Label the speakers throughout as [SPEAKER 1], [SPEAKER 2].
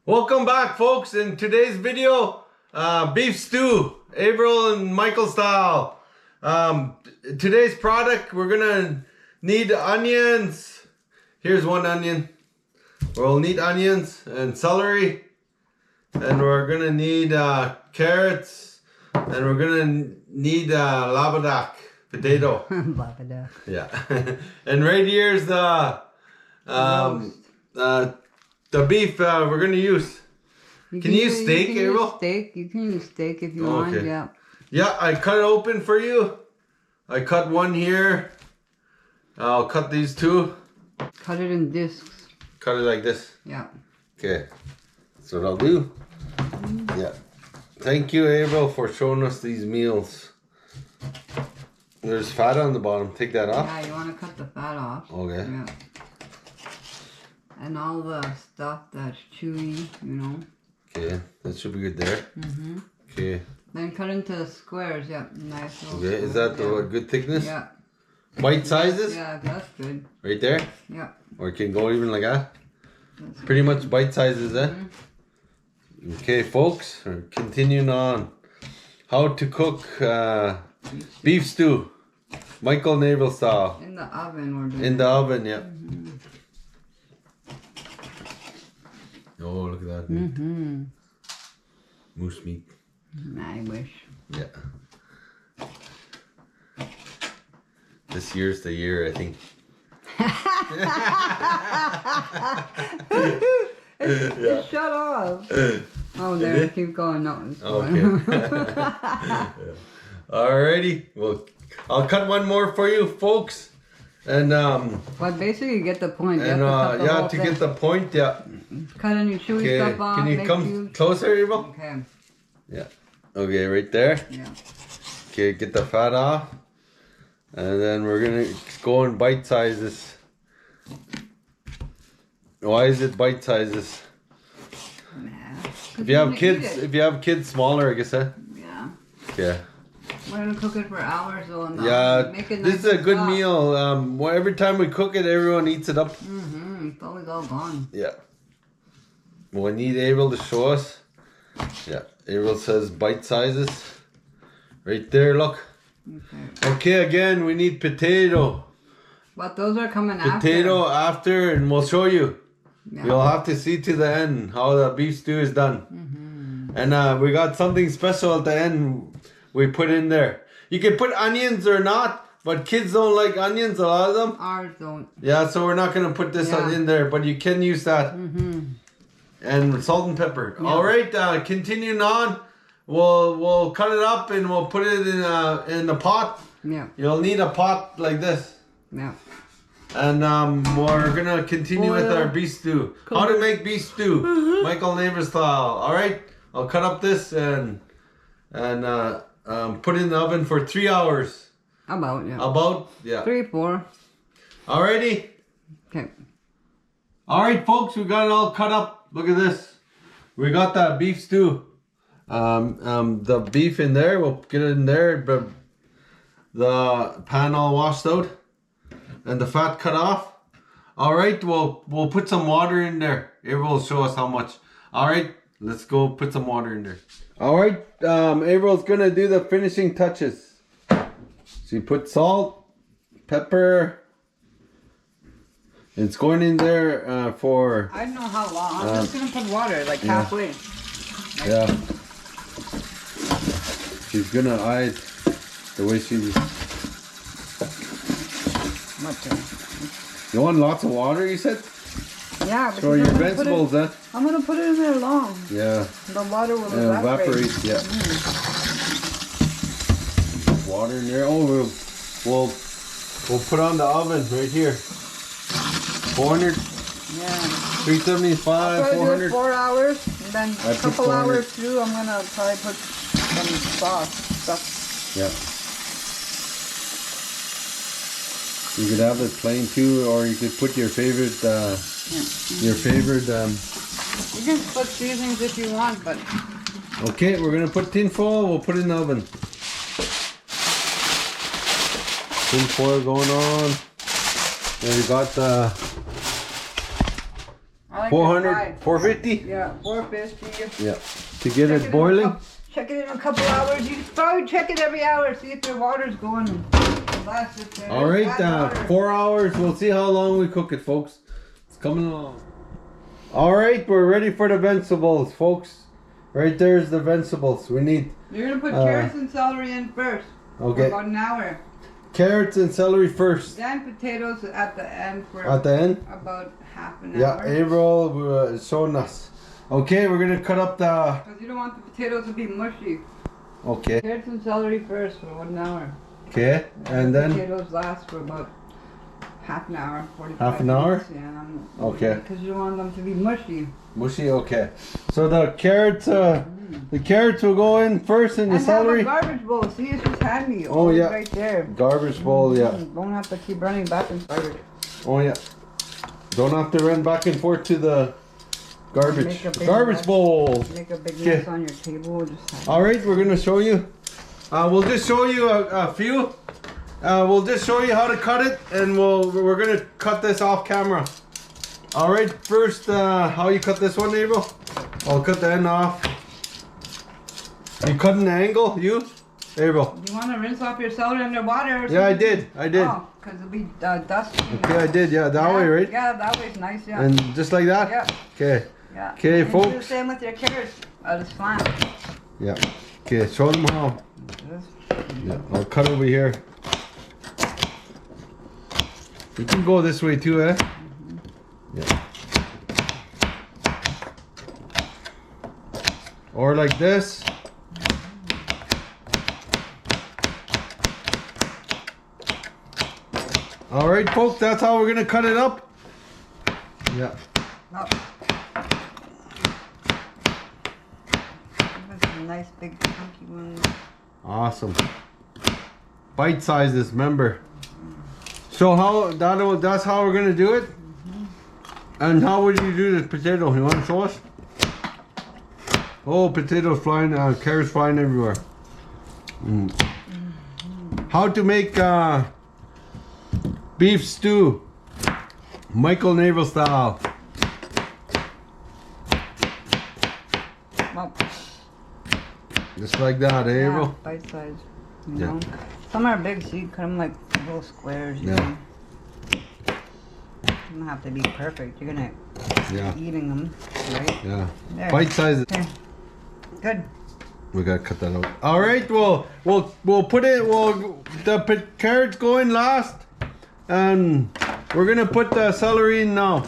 [SPEAKER 1] Welcome back, folks. In today's video, beef stew, Avril and Micheal style. Today's product, we're gonna need onions. Here's one onion. We'll need onions and celery, and we're gonna need carrots, and we're gonna need labadak potato.
[SPEAKER 2] Labadak.
[SPEAKER 1] Yeah. And right here's the beef we're gonna use. Can you use steak, Avril?
[SPEAKER 2] You can use steak if you want, yeah.
[SPEAKER 1] Yeah, I cut it open for you. I cut one here. I'll cut these two.
[SPEAKER 2] Cut it in discs.
[SPEAKER 1] Cut it like this.
[SPEAKER 2] Yeah.
[SPEAKER 1] Okay. That's what I'll do. Yeah. Thank you, Avril, for showing us these meals. There's fat on the bottom. Take that off.
[SPEAKER 2] Yeah, you want to cut the fat off.
[SPEAKER 1] Okay.
[SPEAKER 2] Yeah. And all the stuff that's chewy, you know.
[SPEAKER 1] Okay, that should be good there.
[SPEAKER 2] Mm-hmm.
[SPEAKER 1] Okay.
[SPEAKER 2] Then cut into squares, yeah. Nice little
[SPEAKER 1] Okay, is that the good thickness?
[SPEAKER 2] Yeah.
[SPEAKER 1] Bite sizes?
[SPEAKER 2] Yeah, that's good.
[SPEAKER 1] Right there?
[SPEAKER 2] Yeah.
[SPEAKER 1] Or it can go even like that?
[SPEAKER 2] That's
[SPEAKER 1] Pretty much bite sizes, eh?
[SPEAKER 2] Mm-hmm.
[SPEAKER 1] Okay, folks, we're continuing on. How to cook beef stew. Micheal and Avril style.
[SPEAKER 2] In the oven we're doing.
[SPEAKER 1] In the oven, yeah.
[SPEAKER 2] Mm-hmm.
[SPEAKER 1] Oh, look at that meat.
[SPEAKER 2] Mm-hmm.
[SPEAKER 1] Moose meat.
[SPEAKER 2] I wish.
[SPEAKER 1] Yeah. This year's the year, I think.
[SPEAKER 2] Shut off. Oh, there. Keep going. No, it's
[SPEAKER 1] Okay. Alrighty. Well, I'll cut one more for you, folks. And
[SPEAKER 2] But basically, you get the point. You
[SPEAKER 1] and
[SPEAKER 2] have to cut the
[SPEAKER 1] yeah,
[SPEAKER 2] whole
[SPEAKER 1] to
[SPEAKER 2] thing.
[SPEAKER 1] get the point, yeah.
[SPEAKER 2] Cut any chewy
[SPEAKER 1] Okay.
[SPEAKER 2] stuff off.
[SPEAKER 1] Can you
[SPEAKER 2] make
[SPEAKER 1] come closer, Avril?
[SPEAKER 2] Okay.
[SPEAKER 1] Yeah. Okay, right there.
[SPEAKER 2] Yeah.
[SPEAKER 1] Okay, get the fat off. And then we're gonna go in bite sizes. Why is it bite sizes?
[SPEAKER 2] Nah.
[SPEAKER 1] If you have kids, smaller, I guess.
[SPEAKER 2] Yeah.
[SPEAKER 1] Yeah.
[SPEAKER 2] We're gonna cook it for hours, though. And
[SPEAKER 1] Yeah.
[SPEAKER 2] make it
[SPEAKER 1] This
[SPEAKER 2] nice
[SPEAKER 1] is a
[SPEAKER 2] and
[SPEAKER 1] good
[SPEAKER 2] soft.
[SPEAKER 1] meal. Well, every time we cook it, everyone eats it up.
[SPEAKER 2] Mm-hmm. It's always all gone.
[SPEAKER 1] Yeah. We need Avril to show us. Yeah. Avril says bite sizes. Right there, look.
[SPEAKER 2] Okay.
[SPEAKER 1] Okay, again, we need potato.
[SPEAKER 2] But those are coming
[SPEAKER 1] Potato after, and we'll show you.
[SPEAKER 2] Yeah.
[SPEAKER 1] You'll have to see to the end how the beef stew is done.
[SPEAKER 2] Mm-hmm.
[SPEAKER 1] And we got something special at the end we put in there. You can put onions or not, but kids don't like onions, a lot of them.
[SPEAKER 2] Ours don't.
[SPEAKER 1] Yeah, so we're not going to put this in there, but you can use that.
[SPEAKER 2] Mm-hmm.
[SPEAKER 1] And salt and pepper.
[SPEAKER 2] Yeah.
[SPEAKER 1] All right, continuing on. We'll cut it up and we'll put it in the pot.
[SPEAKER 2] Yeah.
[SPEAKER 1] You'll need a pot like this.
[SPEAKER 2] Yeah.
[SPEAKER 1] And we're gonna continue with our beef stew. How to make beef stew, Micheal and Avril style. All right, I'll cut up this and put it in the oven for 3 hours.
[SPEAKER 2] About, yeah. 3, 4.
[SPEAKER 1] Alrighty.
[SPEAKER 2] Okay.
[SPEAKER 1] All right, folks, we got it all cut up. Look at this. We got that beef stew. The beef in there. We'll get it in there. But the pan all washed out. And the fat cut off. All right, we'll put some water in there. Avril will show us how much. All right, let's go put some water in there. All right, Avril's gonna do the finishing touches. She put salt, pepper. It's going in there for.
[SPEAKER 2] I don't know how long. I'm just gonna put water like halfway.
[SPEAKER 1] Yeah. She's gonna eye it the way she. You want lots of water, you said?
[SPEAKER 2] Yeah,
[SPEAKER 1] So your vegetables,
[SPEAKER 2] I'm gonna put it in there long.
[SPEAKER 1] Yeah.
[SPEAKER 2] The water will
[SPEAKER 1] Evaporate, yeah. Water in there. Oh, we'll put on the oven right here. 400.
[SPEAKER 2] Yeah.
[SPEAKER 1] 375, 400.
[SPEAKER 2] 4 hours, and then
[SPEAKER 1] I
[SPEAKER 2] a
[SPEAKER 1] put
[SPEAKER 2] couple
[SPEAKER 1] 400.
[SPEAKER 2] hours through, I'm gonna probably put some sauce stuff.
[SPEAKER 1] Yeah. You could have it plain too, or you could put your favorite,
[SPEAKER 2] You can put seasonings if you want, but.
[SPEAKER 1] Okay, we're gonna put tin foil. We'll put it in the oven. Tin foil going on. And we got the.
[SPEAKER 2] I like
[SPEAKER 1] 400, 450?
[SPEAKER 2] Yeah, 450.
[SPEAKER 1] Yeah. To get it boiling?
[SPEAKER 2] Check it in a couple hours. You probably check it every hour, see if the water's going.
[SPEAKER 1] All right, 4 hours. We'll see how long we cook it, folks. It's coming along. All right, we're ready for the vegetables, folks. Right there's the vegetables. We need.
[SPEAKER 2] You're gonna put carrots and celery in first.
[SPEAKER 1] Okay.
[SPEAKER 2] For about an hour.
[SPEAKER 1] Carrots and celery first.
[SPEAKER 2] Then potatoes at the end for about half an hour.
[SPEAKER 1] Yeah, Avril is showing us. Okay, we're gonna cut up the.
[SPEAKER 2] Because you don't want the potatoes to be mushy.
[SPEAKER 1] Okay.
[SPEAKER 2] Carrots and celery first for 1 hour.
[SPEAKER 1] Okay, and then.
[SPEAKER 2] Potatoes last for about half an hour, 45
[SPEAKER 1] half an hour?
[SPEAKER 2] minutes. Yeah.
[SPEAKER 1] Okay.
[SPEAKER 2] Because you don't want them to be mushy.
[SPEAKER 1] Mushy, okay. So the carrots, will go in first, and the celery.
[SPEAKER 2] Have a garbage bowl. See, it's just handy.
[SPEAKER 1] Oh yeah.
[SPEAKER 2] Right there.
[SPEAKER 1] Garbage bowl, yeah.
[SPEAKER 2] Don't have to keep running back and forth.
[SPEAKER 1] Oh yeah. Don't have to run back and forth to the garbage bowl.
[SPEAKER 2] Make a big mess on your table.
[SPEAKER 1] All right, we're gonna show you. We'll just show you a few. We'll just show you how to cut it, and we're gonna cut this off camera. All right, first, how you cut this one, Avril? I'll cut the end off. You cut an angle, you? Avril.
[SPEAKER 2] You want to rinse off your celery under water? Or
[SPEAKER 1] yeah, I did.
[SPEAKER 2] Oh, because it'll be dusty.
[SPEAKER 1] Okay, I did. Yeah, that way, right?
[SPEAKER 2] Yeah, that way's nice. Yeah.
[SPEAKER 1] And just like that.
[SPEAKER 2] Yeah.
[SPEAKER 1] Okay.
[SPEAKER 2] Yeah.
[SPEAKER 1] Okay,
[SPEAKER 2] and
[SPEAKER 1] folks.
[SPEAKER 2] Do the same with your carrots. It's fine.
[SPEAKER 1] Yeah. Okay, show them how. Yeah, I'll cut over here. You can go this way too, eh? Yeah. Or like this. All right, folks, that's how we're gonna cut it up. Yeah.
[SPEAKER 2] Nice big chunky one.
[SPEAKER 1] Awesome. Bite sizes, remember. So that's how we're gonna do it. And how would you do this potato? You want to show us? Oh, potatoes flying, carrots flying everywhere. How to make beef stew, Micheal and Avril style.
[SPEAKER 2] Well,
[SPEAKER 1] Just like that, eh, Avril?
[SPEAKER 2] yeah, bite size. You know? Some are big, so you cut them like little squares. You know? You don't have to be perfect. You're gonna be eating them, right?
[SPEAKER 1] Yeah.
[SPEAKER 2] There.
[SPEAKER 1] Bite size.
[SPEAKER 2] Okay. Good.
[SPEAKER 1] We gotta cut that out. All right. Well, we'll put it. The carrots go in last, and we're gonna put the celery in now.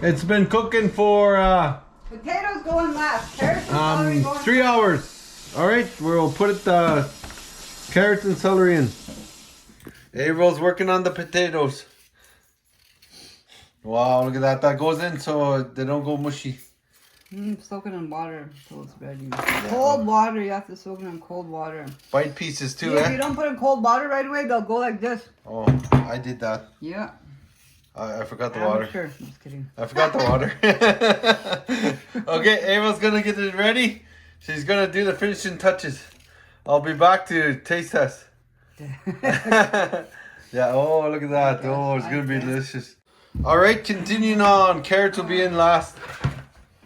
[SPEAKER 1] It's been cooking for
[SPEAKER 2] potatoes going last. Carrots and celery going
[SPEAKER 1] 3 hours. All right. We'll put the carrots and celery in. Avril's working on the potatoes. Wow, look at that. That goes in so they don't go mushy.
[SPEAKER 2] Soak it in water until it's ready. Cold water, you have to soak it in cold water.
[SPEAKER 1] Bite pieces too,
[SPEAKER 2] If you don't put in cold water right away, they'll go like this.
[SPEAKER 1] Oh, I did that.
[SPEAKER 2] Yeah.
[SPEAKER 1] I forgot the water.
[SPEAKER 2] Sure. Just kidding.
[SPEAKER 1] I forgot the water. Okay, Ava's gonna get it ready. She's gonna do the finishing touches. I'll be back to taste test. Yeah, oh, look at that. Oh, it's gonna be delicious. All right, continuing on. Carrots will be in last.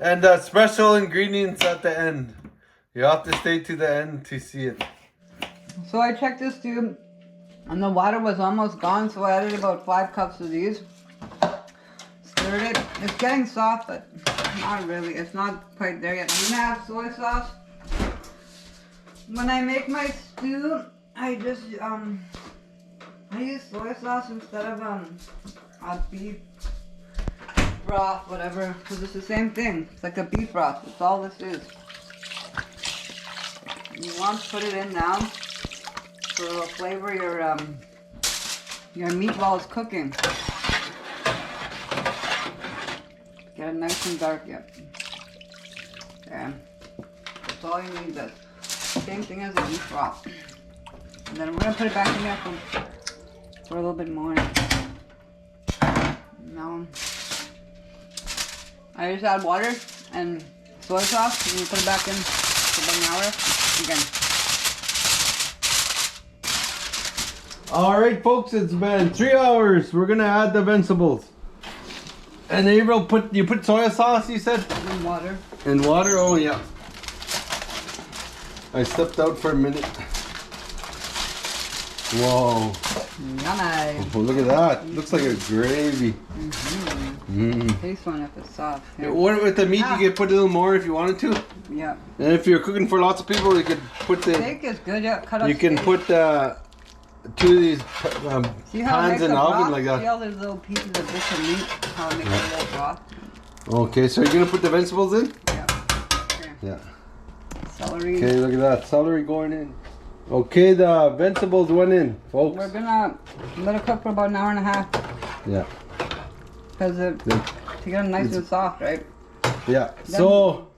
[SPEAKER 1] And special ingredients at the end. You have to stay to the end to see it.
[SPEAKER 2] So I checked this too, and the water was almost gone, so I added about 5 cups of these. Stirred it. It's getting soft, but not really. It's not quite there yet. I'm gonna have soy sauce. When I make my stew, I just I use soy sauce instead of a beef broth, whatever, because it's the same thing. It's like a beef broth. That's all this is. You want to put it in now so it'll flavor your meat while it's cooking. Get it nice and dark, yep. There. That's all you need. This same thing as a beef broth. And then we're gonna put it back in there for a little bit more. Now I just add water and soy sauce, and you put it back in for about an hour again.
[SPEAKER 1] All right, folks, it's been 3 hours. We're gonna add the vegetables. And Avril, you put soy sauce, you said?
[SPEAKER 2] And water.
[SPEAKER 1] And water, oh yeah. I stepped out for a minute. Whoa.
[SPEAKER 2] Yummy.
[SPEAKER 1] Oh, look at that. Looks like a gravy.
[SPEAKER 2] Taste one if it's soft. Yeah.
[SPEAKER 1] What with the meat, you could put a little more if you wanted to.
[SPEAKER 2] Yeah.
[SPEAKER 1] And if you're cooking for lots of people, you could put the...
[SPEAKER 2] Steak is good, yeah. Cut up
[SPEAKER 1] You can
[SPEAKER 2] steak.
[SPEAKER 1] put 2 of these
[SPEAKER 2] See how it
[SPEAKER 1] pans
[SPEAKER 2] makes
[SPEAKER 1] in the
[SPEAKER 2] a
[SPEAKER 1] oven
[SPEAKER 2] broth?
[SPEAKER 1] like
[SPEAKER 2] See
[SPEAKER 1] that.
[SPEAKER 2] all these little pieces of bits of meat? How it makes a little broth?
[SPEAKER 1] Okay, so you're going to put the vegetables in?
[SPEAKER 2] Yeah. Okay.
[SPEAKER 1] Yeah.
[SPEAKER 2] Celery.
[SPEAKER 1] Okay, look at that. Celery going in. Okay, the vegetables went in, folks.
[SPEAKER 2] We're gonna let it cook for about an hour and a half.
[SPEAKER 1] Yeah.
[SPEAKER 2] Because to get them nice and soft, right?
[SPEAKER 1] Yeah. So,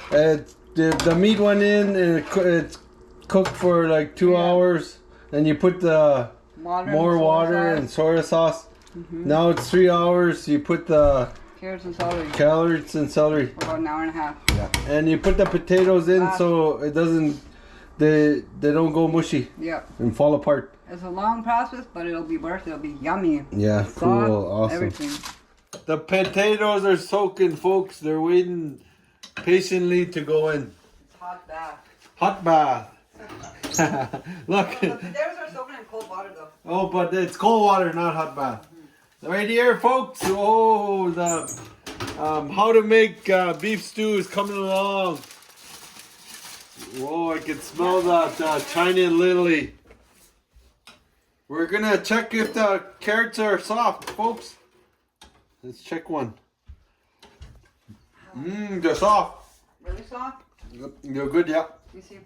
[SPEAKER 1] the meat went in and it's cooked for like 2 hours. And you put the more water and soy sauce. Now it's 3 hours. You put the
[SPEAKER 2] carrots and celery.
[SPEAKER 1] Carrots and celery.
[SPEAKER 2] For about an hour and a half.
[SPEAKER 1] Yeah. And you put the potatoes in so it doesn't, they don't go mushy.
[SPEAKER 2] Yeah.
[SPEAKER 1] And fall apart.
[SPEAKER 2] It's a long process, but it'll be worth it. It'll be yummy.
[SPEAKER 1] Yeah,
[SPEAKER 2] Soft,
[SPEAKER 1] cool, awesome.
[SPEAKER 2] Everything.
[SPEAKER 1] The potatoes are soaking, folks. They're waiting patiently to go in.
[SPEAKER 2] It's hot bath.
[SPEAKER 1] Hot bath. Look.
[SPEAKER 2] The potatoes are soaking in cold water though.
[SPEAKER 1] Oh, but it's cold water, not hot bath. Right here, folks. Oh, the how to make beef stew is coming along. Whoa, I can smell that China lily. We're gonna check if the carrots are soft, folks. Let's check one. They're soft.
[SPEAKER 2] Really soft?
[SPEAKER 1] You're good, yeah.
[SPEAKER 2] You see?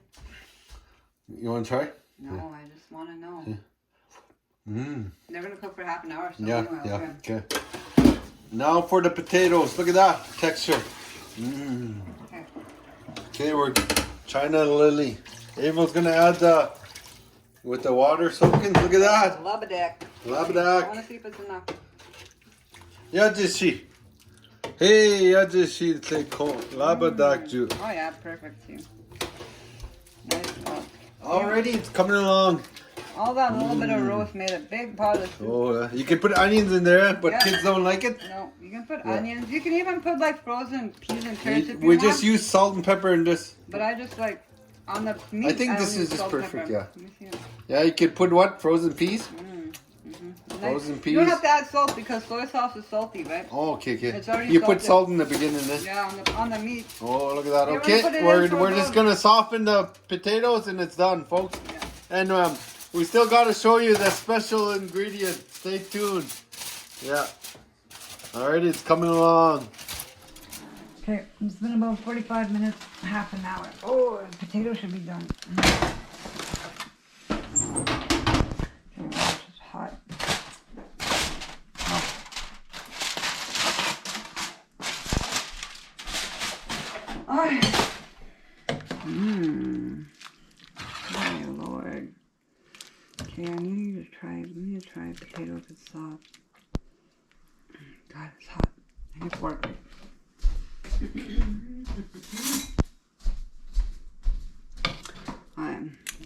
[SPEAKER 1] You wanna try?
[SPEAKER 2] No, I just want to know.
[SPEAKER 1] Yeah.
[SPEAKER 2] They're gonna cook for half an hour. So
[SPEAKER 1] Yeah,
[SPEAKER 2] anyway,
[SPEAKER 1] yeah, okay. Now for the potatoes. Look at that texture. Okay, we're China lily. Avril's gonna add with the water soaking. Look at that.
[SPEAKER 2] Labadak. I want
[SPEAKER 1] Labadak.
[SPEAKER 2] to see if it's enough.
[SPEAKER 1] Yajishi. Hey, Yajishi. Say Labadak ju.
[SPEAKER 2] Oh yeah, perfect too. Nice.
[SPEAKER 1] Already, it's coming along.
[SPEAKER 2] All that little bit of roast made a big pot of soup.
[SPEAKER 1] Oh, you can put onions in there, but kids don't like it.
[SPEAKER 2] No, you can put onions. You can even put like frozen peas and carrots if you
[SPEAKER 1] We
[SPEAKER 2] want.
[SPEAKER 1] just use salt and pepper in this.
[SPEAKER 2] But I just like on the meat.
[SPEAKER 1] I think this
[SPEAKER 2] don't
[SPEAKER 1] is
[SPEAKER 2] use
[SPEAKER 1] just
[SPEAKER 2] salt and
[SPEAKER 1] perfect,
[SPEAKER 2] pepper.
[SPEAKER 1] yeah.
[SPEAKER 2] Let me see it.
[SPEAKER 1] Yeah, you could put what? Frozen peas? Frozen peas.
[SPEAKER 2] You don't have to add salt because soy sauce is salty, right?
[SPEAKER 1] Oh, okay, okay.
[SPEAKER 2] It's already
[SPEAKER 1] You put
[SPEAKER 2] salted.
[SPEAKER 1] salt in the beginning then?
[SPEAKER 2] Yeah, on the meat.
[SPEAKER 1] Oh, look at that.
[SPEAKER 2] You
[SPEAKER 1] Okay,
[SPEAKER 2] wanna put it
[SPEAKER 1] we're
[SPEAKER 2] in for
[SPEAKER 1] just
[SPEAKER 2] those-
[SPEAKER 1] gonna soften the potatoes and it's done, folks.
[SPEAKER 2] Yeah.
[SPEAKER 1] And we still gotta show you the special ingredient. Stay tuned. Yeah. Alright, it's coming along.
[SPEAKER 2] Okay, it's been about 45 minutes, half an hour. Oh, the potato should be done. Okay, well, it's hot. Oh, oh Lord. Okay, I need to try potato if it's soft. God, it's hot. I need to work it.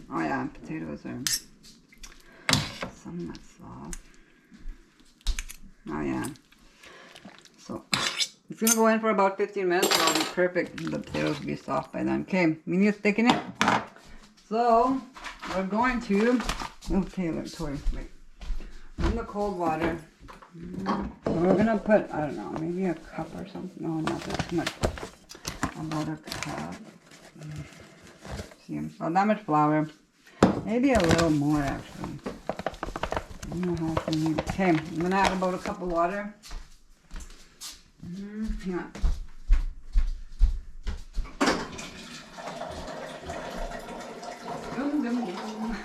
[SPEAKER 2] Oh yeah, potatoes are somewhat soft. Oh yeah. So it's gonna go in for about 15 minutes, so it'll be perfect. The potatoes will be soft by then. Okay, we need to thicken it. So we're going to Tori, wait. In the cold water. So we're gonna put, I don't know, maybe a cup or something. No, not that too much. About a cup. See, about that much flour. Maybe a little more actually. I don't know how much we need. Okay, I'm gonna add about a cup of water. Hang on. Dum, dum, dum.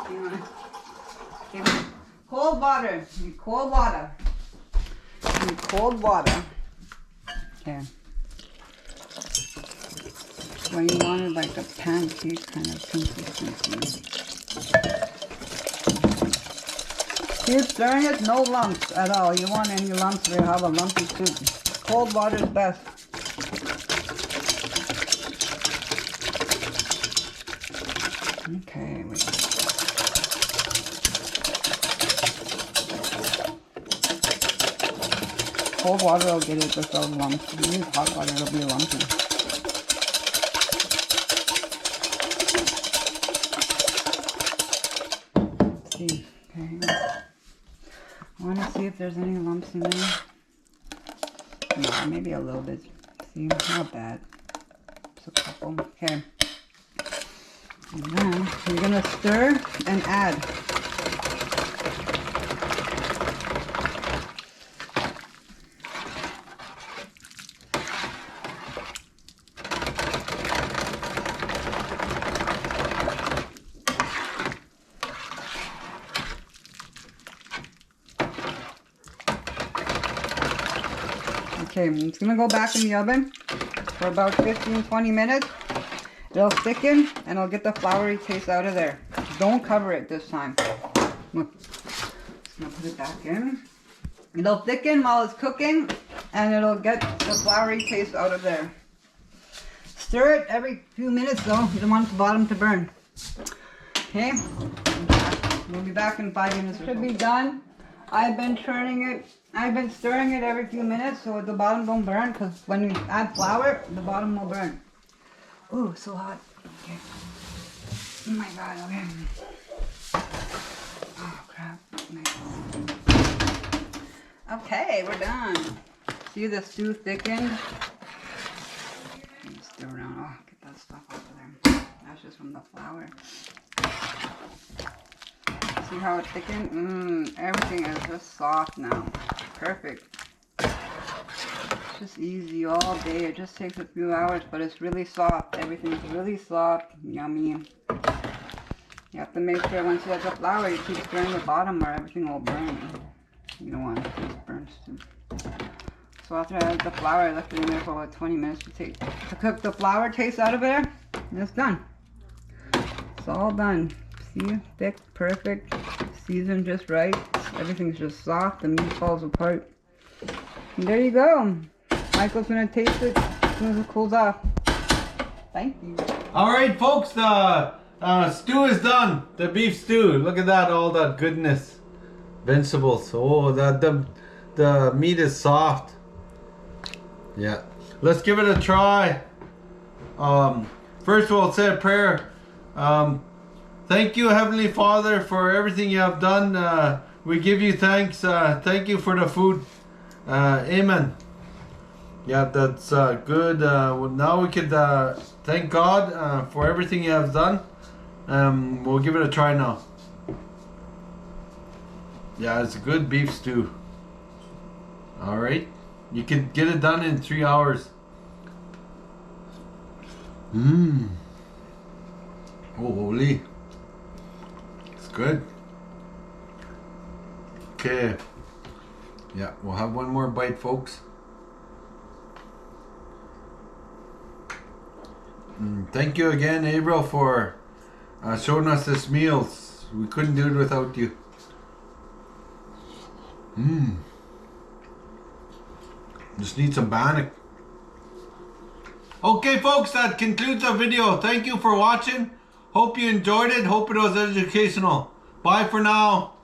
[SPEAKER 2] Hang on. Okay. Cold water. You need cold water. You need cold water. Okay. So you wanted like a pancake kind of consistency. Keep stirring it, no lumps at all. You want any lumps, we have a lumpy soup. Cold water is best. Okay, wait. cold water will get it without lumps. If you use hot water, it'll be lumpy. Let's see. Okay. I want to see if there's any lumps in there. No, maybe a little bit. See, not bad. Just a couple. Okay. And then you're gonna stir and add. Okay, it's gonna go back in the oven for about 15-20 minutes. It'll thicken and it'll get the floury taste out of there. Don't cover it this time. Look, just gonna put it back in. It'll thicken while it's cooking and it'll get the floury taste out of there. Stir it every few minutes though. You don't want the bottom to burn. Okay, we'll be back in 5 minutes. Should be done. I've been turning it. I've been stirring it every few minutes so the bottom don't burn, because when you add flour, the bottom will burn. Ooh, so hot. Okay. Oh my god, okay. Oh crap. Okay, we're done. See the stew thickened? Stir around. Oh, get that stuff off of there. That's just from the flour. See how it thickened? Everything is just soft now. Perfect. It's just easy all day. It just takes a few hours, but it's really soft. Everything's really soft. Yummy. You have to make sure once you add the flour, you keep stirring the bottom or everything will burn. You don't want it burns too. So after I add the flour, I left it in there for about 20 minutes to cook the flour taste out of there. And it's done. It's all done. See, thick, perfect, seasoned just right. Everything's just soft. The meat falls apart. And there you go. Michael's gonna taste it as soon as it cools off. Thank you.
[SPEAKER 1] All right, folks. The stew is done. The beef stew. Look at that. All that goodness. Vegetables. Oh, the meat is soft. Yeah. Let's give it a try. First of all, say a prayer. Thank you, Heavenly Father, for everything you have done. We give you thanks. Thank you for the food. Amen. Yeah, that's good. Now we could thank God for everything you have done. We'll give it a try now. Yeah, it's a good beef stew. All right. You can get it done in 3 hours. Oh, holy. Good. Okay. Yeah, we'll have one more bite, folks. Thank you again, Avril, for showing us this meal. We couldn't do it without you. Just need some bannock. Okay, folks, that concludes our video. Thank you for watching. Hope you enjoyed it. Hope it was educational. Bye for now.